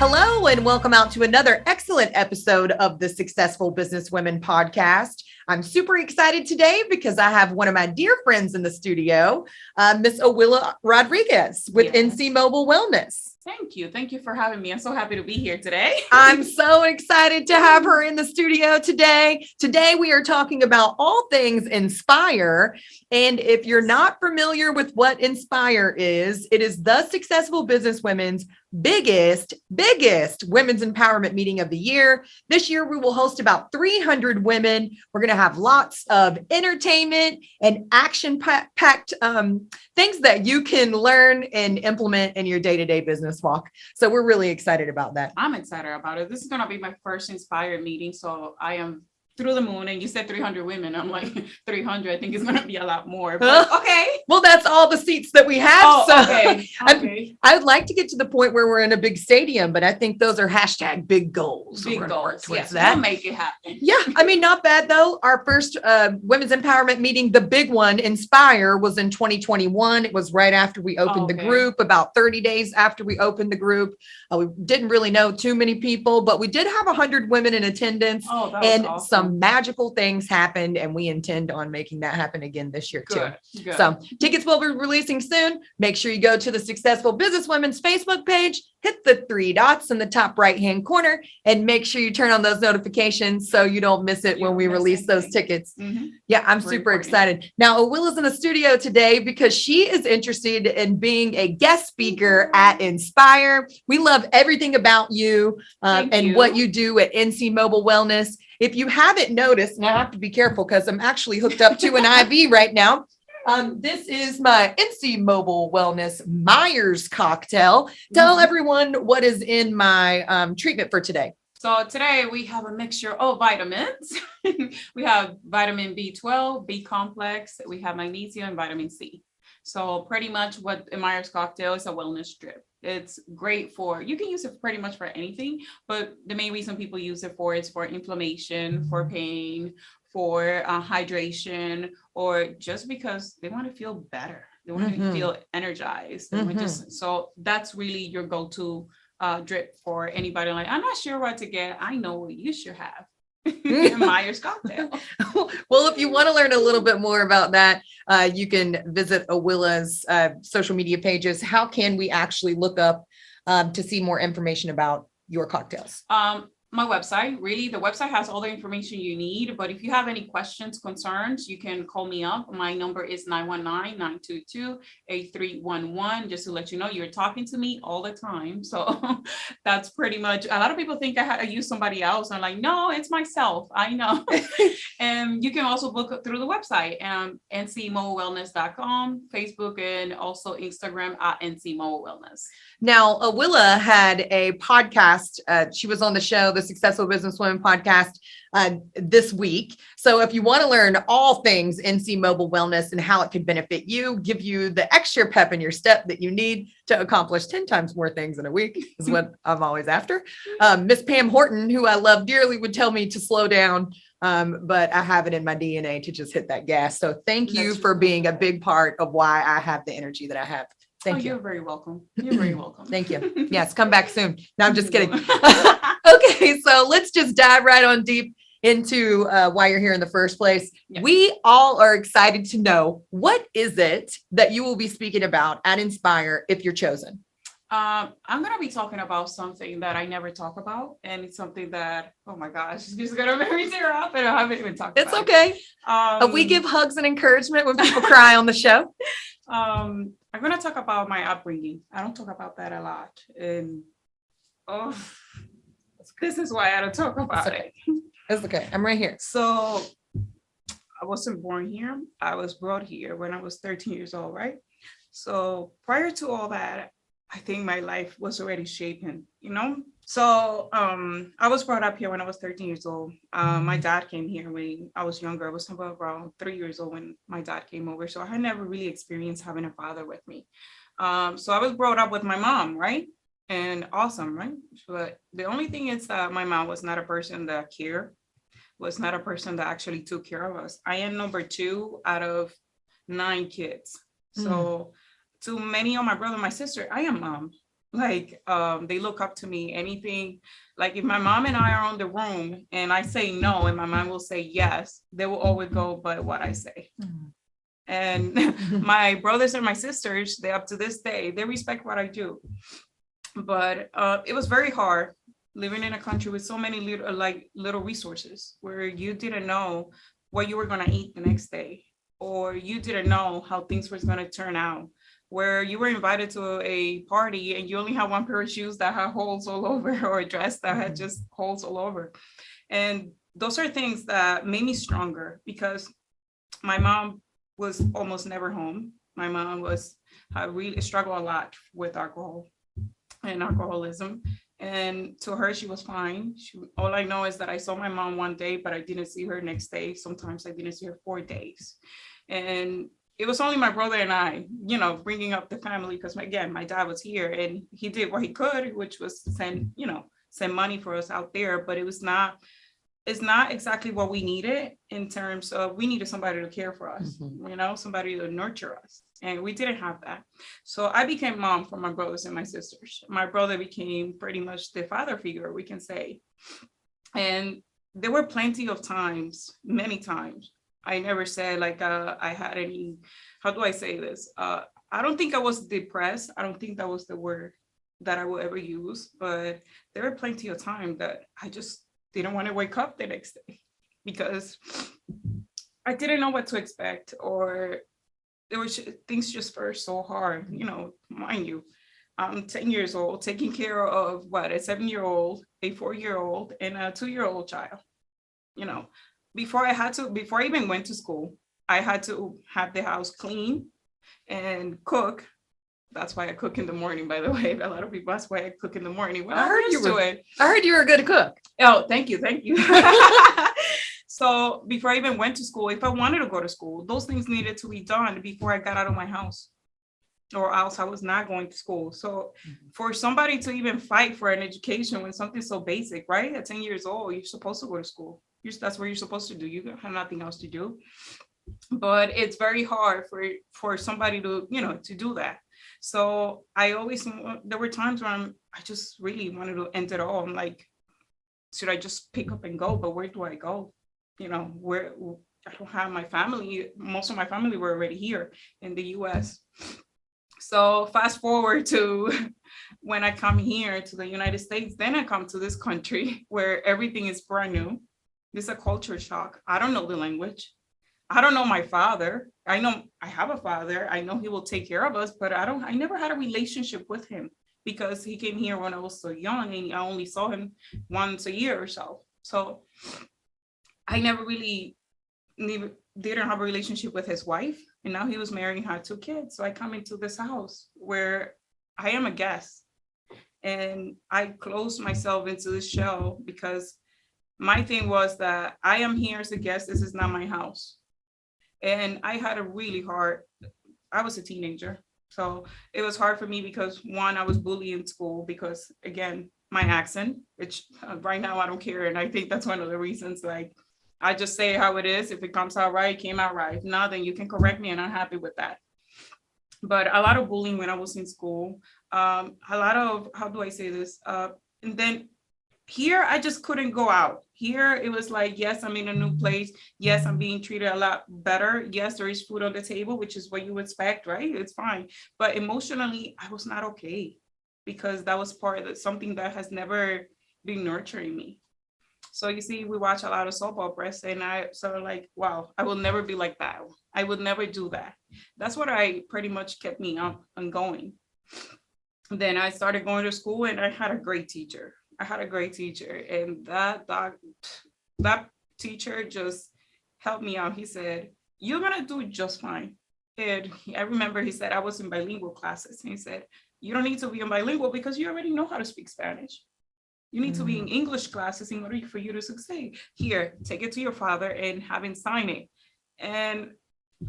Hello, and welcome out to another excellent episode of the Successful Businesswomen podcast. I'm super excited today because I have one of my dear friends in the studio, Miss Awilla Rodriguez with NC Mobile Wellness. Thank you. Thank you for having me. I'm so happy to be here today. I'm so excited to have her in the studio today. Today, we are talking about all things Inspire. And if you're not familiar with what Inspire is, it is the Successful Businesswomen's biggest women's empowerment meeting of the year. This year, we will host about 300 women. We're going to have lots of entertainment and action-packed things that you can learn and implement in your day-to-day business walk. So we're really excited about that. I'm excited about it. This is going to be my first Inspire meeting. So I am through the moon, and you said 300 women. I'm like 300. I think it's going to be a lot more. But okay. Well, that's all the seats that we have. Oh, so okay. I would like to get to the point where we're in a big stadium, but I think those are hashtag big goals. Big goals. Yes, that. We'll make it happen. Yeah. I mean, not bad though. Our first women's empowerment meeting, the big one, Inspire, was in 2021. It was right after we opened the group, about 30 days after we opened the group. We didn't really know too many people, but we did have 100 women in attendance, and awesome. Some magical things happened, and we intend on making that happen again this year too. Good. So tickets will be releasing soon. Make sure you go to the Successful Businesswomen's Facebook page, hit the 3 dots in the top right-hand corner, and make sure you turn on those notifications so you don't miss it when we release those tickets. Mm-hmm. Yeah, I'm super excited. Now, Awilla's in the studio today because she is interested in being a guest speaker at Inspire. We love everything about you and what you do at NC Mobile Wellness. If you haven't noticed, and I have to be careful because I'm actually hooked up to an IV right now. This is my NC Mobile Wellness Myers cocktail. Tell everyone what is in my treatment for today. So today we have a mixture of vitamins. We have vitamin B12, B complex, we have magnesium, and vitamin C. So pretty much what a Myers cocktail is a wellness drip. It's great for, you can use it pretty much for anything, but the main reason people use it for is for inflammation, for pain, for hydration, or just because they want to feel better. They want to feel energized. So that's really your go-to drip for anybody like, I'm not sure what to get. I know what you should have. Myers cocktail. Well, if you want to learn a little bit more about that, you can visit Awilla's social media pages. How can we actually look up to see more information about your cocktails? My website, really, the website has all the information you need. But if you have any questions, concerns, you can call me up. My number is 919-922-8311, just to let you know you're talking to me all the time. So that's pretty much, a lot of people think I use somebody else. I'm like, no, it's myself. I know. And you can also book through the website, ncmowellness.com, Facebook, and also Instagram at ncmowellness. Now, Awilla had a podcast. She was on the show, the Successful Businesswomen podcast, this week. So if you want to learn all things NC Mobile Wellness and how it can benefit you, give you the extra pep in your step that you need to accomplish 10 times more things in a week is what I'm always after. Miss Pam Horton, who I love dearly, would tell me to slow down. But I have it in my DNA to just hit that gas. So thank you for being a big part of why I have the energy that I have. Thank you. You're very welcome. You're very welcome. Thank you. Yes, come back soon. No, I'm just kidding. Okay, so let's just dive right on deep into why you're here in the first place. Yes. We all are excited to know, what is it that you will be speaking about at Inspire if you're chosen? I'm going to be talking about something that I never talk about. And it's something that, oh my gosh, it's just going to make me tear up, and I haven't even talked about it. It's okay. We give hugs and encouragement when people cry on the show. I'm going to talk about my upbringing. I don't talk about that a lot. And this is why I don't talk about it. It's okay. I'm right here. So I wasn't born here. I was brought here when I was 13 years old, right? So prior to all that, I think my life was already shapen, So I was brought up here when I was 13 years old. My dad came here when I was younger. I was about around 3 years old when my dad came over. So I had never really experienced having a father with me. So I was brought up with my mom, right? And awesome, right? But the only thing is that my mom was not a person that cared, was not a person that actually took care of us. I am number 2 out of 9 kids. So to many of my brother and my sister, I am mom. Like, they look up to me. Anything, like if my mom and I are on the room and I say no and my mom will say yes, they will always go by what I say. And my brothers and my sisters, they up to this day, they respect what I do. But it was very hard living in a country with so many little resources where you didn't know what you were going to eat the next day, or you didn't know how things was going to turn out, where you were invited to a party and you only had one pair of shoes that had holes all over, or a dress that had just holes all over. And those are things that made me stronger, because my mom was almost never home. My mom had really struggled a lot with alcohol and alcoholism. And to her, she was fine. All I know is that I saw my mom one day, but I didn't see her next day. Sometimes I didn't see her 4 days. And it was only my brother and I, bringing up the family, because again, my dad was here and he did what he could, which was send money for us out there. But it's not exactly what we needed, in terms of, we needed somebody to care for us, somebody to nurture us. And we didn't have that. So I became mom for my brothers and my sisters. My brother became pretty much the father figure, we can say. And there were plenty of times, many times, I never said like I had any, how do I say this? I don't think I was depressed. I don't think that was the word that I will ever use. But there were plenty of time that I just didn't want to wake up the next day, because I didn't know what to expect, or there were things just were so hard, mind you. I'm 10 years old, taking care of a 7-year-old, a 4-year-old, and a 2-year-old child. Before I even went to school, I had to have the house clean and cook. That's why I cook in the morning, by the way. A lot of people, that's why I cook in the morning. Well, I heard you were a good cook. Oh, thank you. So before I even went to school, if I wanted to go to school, those things needed to be done before I got out of my house, or else I was not going to school. So for somebody to even fight for an education when something's so basic, right? At 10 years old, you're supposed to go to school. That's what you're supposed to do. You have nothing else to do. But it's very hard for somebody to, to do that. So there were times when I just really wanted to end it all. I'm like, should I just pick up and go? But where do I go? Where I don't have my family. Most of my family were already here in the US. So fast forward to when I come here to the United States, then I come to this country where everything is brand new. This is a culture shock. I don't know the language. I don't know my father. I know I have a father. I know he will take care of us, but I never had a relationship with him, because he came here when I was so young and I only saw him once a year or so. So I never really didn't have a relationship with his wife. And now he was married and had 2 kids. So I come into this house where I am a guest, and I closed myself into this shell, because my thing was that I am here as a guest. This is not my house. And I had I was a teenager. So it was hard for me because, one, I was bullied in school because, again, my accent, which right now I don't care. And I think that's one of the reasons, like, I just say how it is. If it comes out right, it came out right. If not, then you can correct me, and I'm happy with that. But a lot of bullying when I was in school, a lot of, how do I say this? And then here, I just couldn't go out. Here, it was like, yes, I'm in a new place. Yes, I'm being treated a lot better. Yes, there is food on the table, which is what you expect, right? It's fine. But emotionally, I was not okay, because that was part of something that has never been nurturing me. So you see, we watch a lot of soap operas, and I sort of like, wow, I will never be like that. I would never do that. That's what I pretty much kept me up and going. Then I started going to school, and I had a great teacher. And that teacher just helped me out. He said, you're going to do just fine. And I remember he said, I was in bilingual classes. And he said, you don't need to be in bilingual because you already know how to speak Spanish. You need to be in English classes in order for you to succeed. Here, take it to your father and have him sign it. And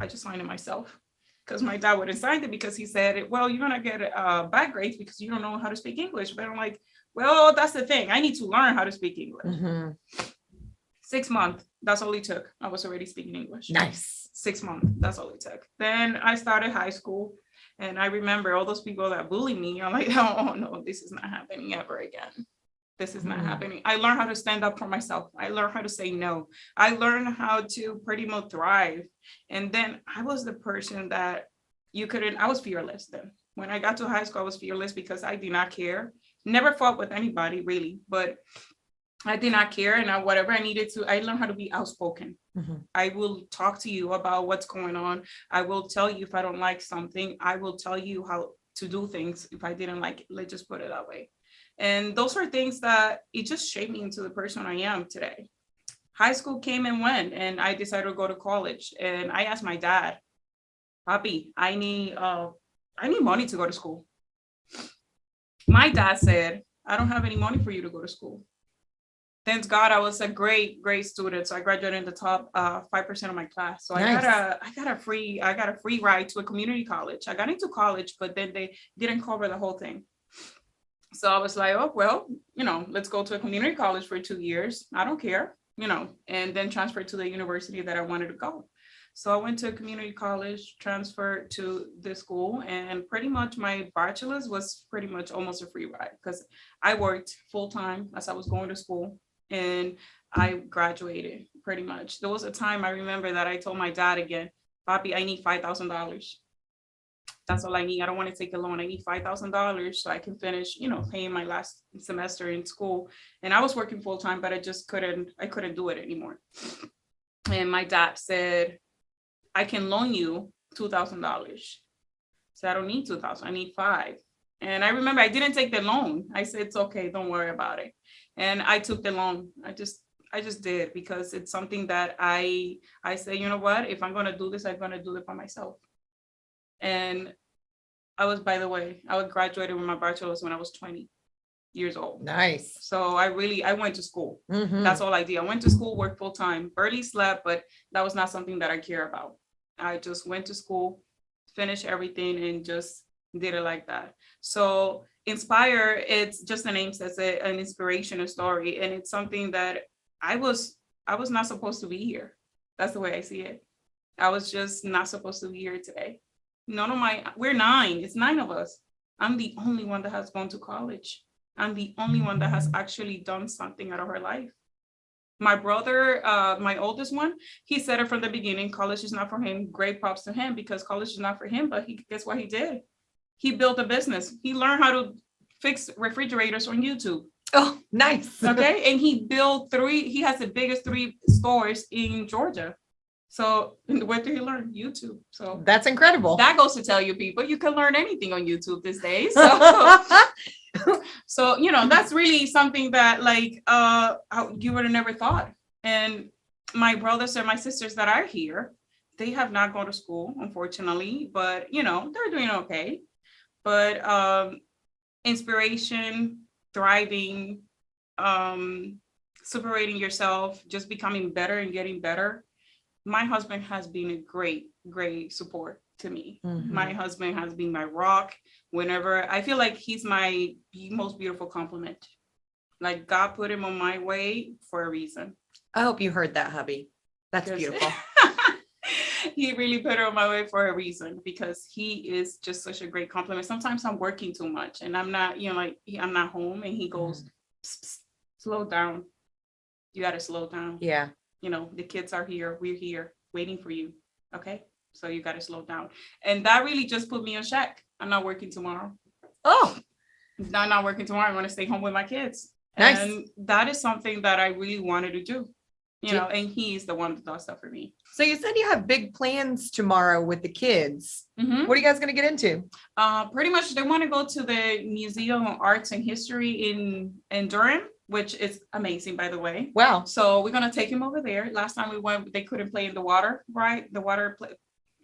I just signed it myself, because my dad wouldn't sign it, because he said, well, you're going to get bad grades because you don't know how to speak English. But I'm like, well, that's the thing. I need to learn how to speak English. 6 months, that's all it took. I was already speaking English. Nice. 6 months, that's all it took. Then I started high school. And I remember all those people that bully me. I'm like, oh no, this is not happening ever again. This is not happening. I learned how to stand up for myself. I learned how to say no. I learned how to pretty much thrive. And then I was the person that I was fearless then. When I got to high school, I was fearless because I did not care. Never fought with anybody really, but I did not care. And whatever I needed to, I learned how to be outspoken. I will talk to you about what's going on. I will tell you if I don't like something. I will tell you how to do things if I didn't like it. Let's just put it that way. And those are things that it just shaped me into the person I am today. High school came and went, and I decided to go to college. And I asked my dad, Papi, I need money to go to school. My dad said, I don't have any money for you to go to school. Thank God I was a great student. So I graduated in the top 5% of my class. So nice. I got a free ride to a community college. I got into college, but then they didn't cover the whole thing. So I was like, oh, well, let's go to a community college for 2 years. I don't care, and then transfer to the university that I wanted to go. So I went to a community college, transferred to the school, and pretty much my bachelor's was pretty much almost a free ride because I worked full time as I was going to school, and I graduated pretty much. There was a time I remember that I told my dad again, Papi, I need $5,000. That's all I need. I don't want to take a loan. I need $5,000 so I can finish, paying my last semester in school. And I was working full time, but I couldn't do it anymore. And my dad said, I can loan you $2,000. So I don't need 2,000. I need 5. And I remember I didn't take the loan. I said, it's okay. Don't worry about it. And I took the loan. I just did because it's something that I say, you know what, if I'm going to do this, I'm going to do it for myself. And I graduated with my bachelor's when I was 20 years old. Nice. So I went to school. That's all I did. I went to school, worked full time, barely slept, but that was not something that I care about. I just went to school, finished everything, and just did it like that. So Inspire, it's just the name says it, an inspirational story. And it's something that I was not supposed to be here. That's the way I see it. I was just not supposed to be here today. We're 9. It's 9 of us. I'm the only one that has gone to college. I'm the only one that has actually done something out of her life. My brother, my oldest one, he said it from the beginning, college is not for him. Great props to him because college is not for him, but guess what he did? He built a business. He learned how to fix refrigerators on YouTube. Oh, nice. Okay. And he has the biggest 3 stores in Georgia. So where did he learn? YouTube. So that's incredible. That goes to tell you people, you can learn anything on YouTube these days. So, that's really something that you would have never thought. And my brothers and my sisters that are here, they have not gone to school, unfortunately, but, they're doing okay. But inspiration, thriving, separating yourself, just becoming better and getting better. My husband has been a great support to me. My husband has been my rock. Whenever I feel like he's my most beautiful compliment. Like God put him on my way for a reason. I hope you heard that, hubby. That's beautiful. He really put her on my way for a reason because he is just such a great compliment. Sometimes I'm working too much and I'm not, I'm not home, and he goes, psst, psst, slow down. You got to slow down. Yeah. The kids are here. We're here waiting for you. Okay. So you got to slow down. And that really just put me in check. I'm not working tomorrow. Oh, I'm not working tomorrow. I'm going to stay home with my kids. Nice. And that is something that I really wanted to do, and he's the one that does that for me. So you said you have big plans tomorrow with the kids. Mm-hmm. What are you guys going to get into? Pretty much they want to go to the Museum of Arts and History in Durham, which is amazing, by the way. Wow. So we're going to take him over there. Last time we went, they couldn't play in the water, right? The water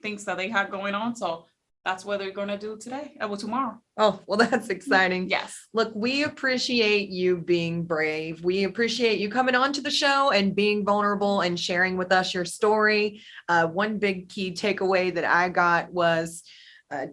things that they had going on. So that's what they're going to do today. Tomorrow. Oh, well, that's exciting. Yes. Look, we appreciate you being brave. We appreciate you coming on to the show and being vulnerable and sharing with us your story. One big key takeaway that I got was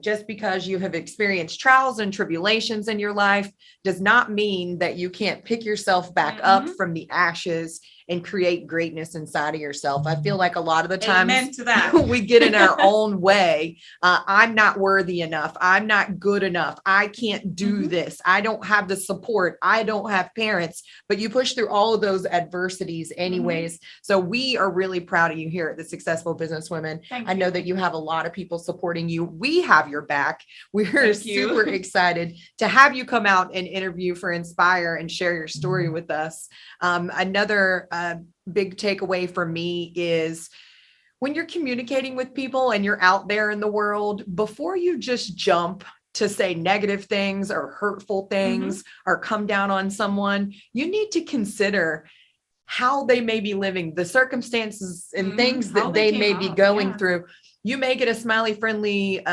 just because you have experienced trials and tribulations in your life does not mean that you can't pick yourself back up from the ashes and create greatness inside of yourself. I feel like a lot of the times Amen to that. we get in our own way. I'm not worthy enough. I'm not good enough. I can't do this. I don't have the support. I don't have parents, but you push through all of those adversities anyways. So we are really proud of you here at the Successful Businesswomen. I know that you have a lot of people supporting you. We have your back. We're super excited to have you come out and interview for Inspire and share your story with us. Another big takeaway for me is when you're communicating with people and you're out there in the world, before you just jump to say negative things or hurtful things or come down on someone, you need to consider how they may be living, the circumstances and things that they may be going through. You may get a smiley, friendly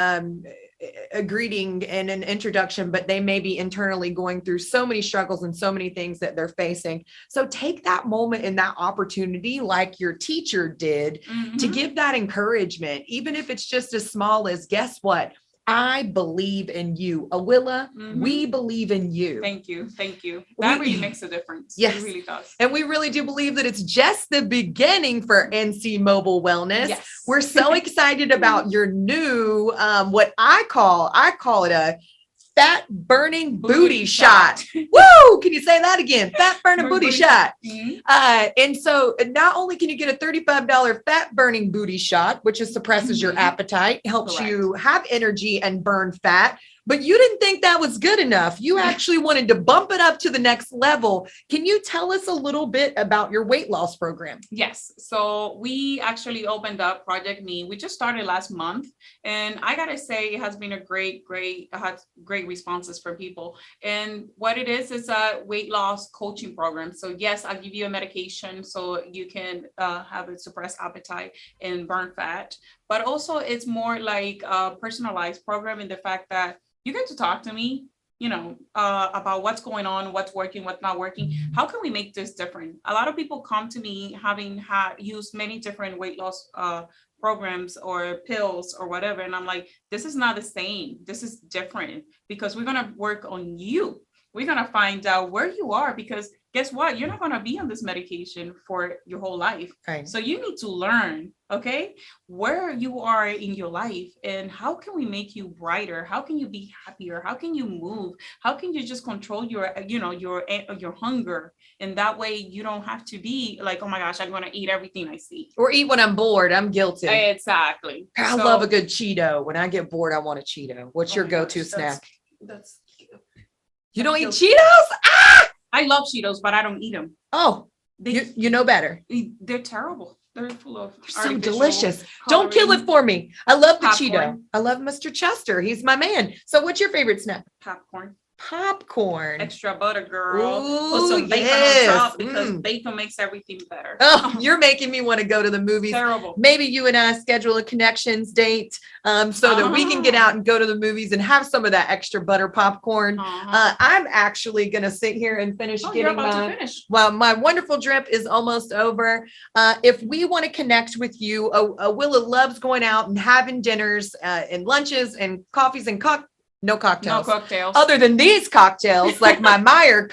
a greeting and an introduction, but they may be internally going through so many struggles and so many things that they're facing. So take that moment and that opportunity, like your teacher did, to give that encouragement, even if it's just as small as, guess what? I believe in you. Awilla, we believe in you. Thank you. Thank you. That really makes a difference. Yes. It really does. And we really do believe that it's just the beginning for NC Mobile Wellness. Yes. We're so excited about your new, what I call it a fat burning booty shot. Woo! Can you say that again? Fat burning booty shot. And so not only can you get a $35 fat burning booty shot, which suppresses your appetite, helps you have energy and burn fat, but you didn't think that was good enough. You actually wanted to bump it up to the next level. Can you tell us a little bit about your weight loss program? Yes. So we actually opened up Project Me. We just started last month. And I got to say, it has been a great responses from people. And what it is a weight loss coaching program. So yes, I'll give you a medication so you can have a suppressed appetite and burn fat. But also it's more like a personalized program in the fact that you get to talk to me, about what's going on, what's working, what's not working. How can we make this different? A lot of people come to me having used many different weight loss programs or pills or whatever. And I'm like, this is not the same. This is different because we're going to work on you. We're going to find out where you are, because guess what? You're not going to be on this medication for your whole life. Right. So you need to learn, where you are in your life and how can we make you brighter? How can you be happier? How can you move? How can you just control your hunger? And that way you don't have to be like, oh my gosh, I'm going to eat everything I see. Or eat when I'm bored. I'm guilty. Exactly. I love a good Cheeto. When I get bored, I want a Cheeto. What's your go-to snack? That's cute. You don't eat Cheetos? Ah! I love Cheetos, but I don't eat them. Oh, you know better. They're terrible. They're full of so delicious. Don't kill it for me. I love the Cheeto. I love Mr. Chester. He's my man. So what's your favorite snack? Popcorn. Extra butter, girl. Ooh, put some bacon on top because bacon makes everything better. Oh, you're making me want to go to the movies. Terrible. Maybe you and I schedule a connections date so that we can get out and go to the movies and have some of that extra butter popcorn. I'm actually going to sit here and finish getting my wonderful drip is almost over. If we want to connect with you, Awilla loves going out and having dinners and lunches and coffees and no cocktails. Other than these cocktails, like my Myers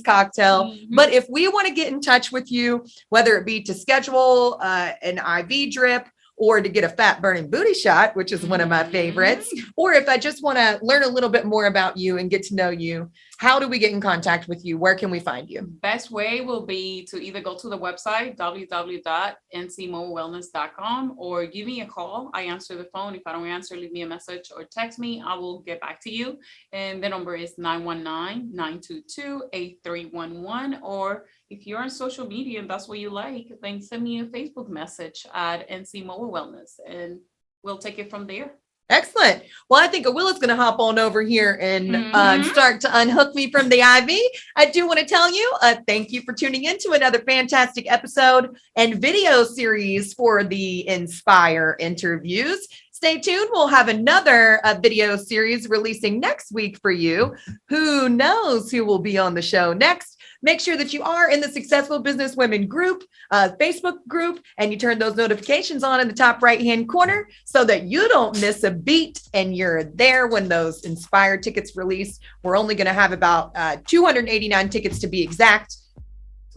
cocktail. But if we want to get in touch with you, whether it be to schedule an IV drip or to get a fat burning booty shot, which is one of my favorites, or if I just want to learn a little bit more about you and get to know you, how do we get in contact with you? Where can we find you? Best way will be to either go to the website, www.ncmowellness.com, or give me a call. I answer the phone. If I don't answer, leave me a message or text me. I will get back to you. And the number is 919-922-8311. Or if you're on social media and that's what you like, then send me a Facebook message at NC Mobile Wellness and we'll take it from there. Excellent. Well, I think Awilla's going to hop on over here and start to unhook me from the IV. I do want to tell you, thank you for tuning in to another fantastic episode and video series for the Inspire interviews. Stay tuned. We'll have another video series releasing next week for you. Who knows who will be on the show next? Make sure that you are in the Successful Business Women group, Facebook group, and you turn those notifications on in the top right-hand corner so that you don't miss a beat and you're there when those Inspire tickets release. We're only going to have about 289 tickets to be exact.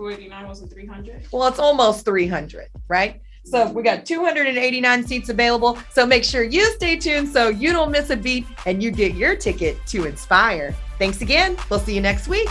289 wasn't 300. Well, it's almost 300, right? So we got 289 seats available. So make sure you stay tuned so you don't miss a beat and you get your ticket to Inspire. Thanks again. We'll see you next week.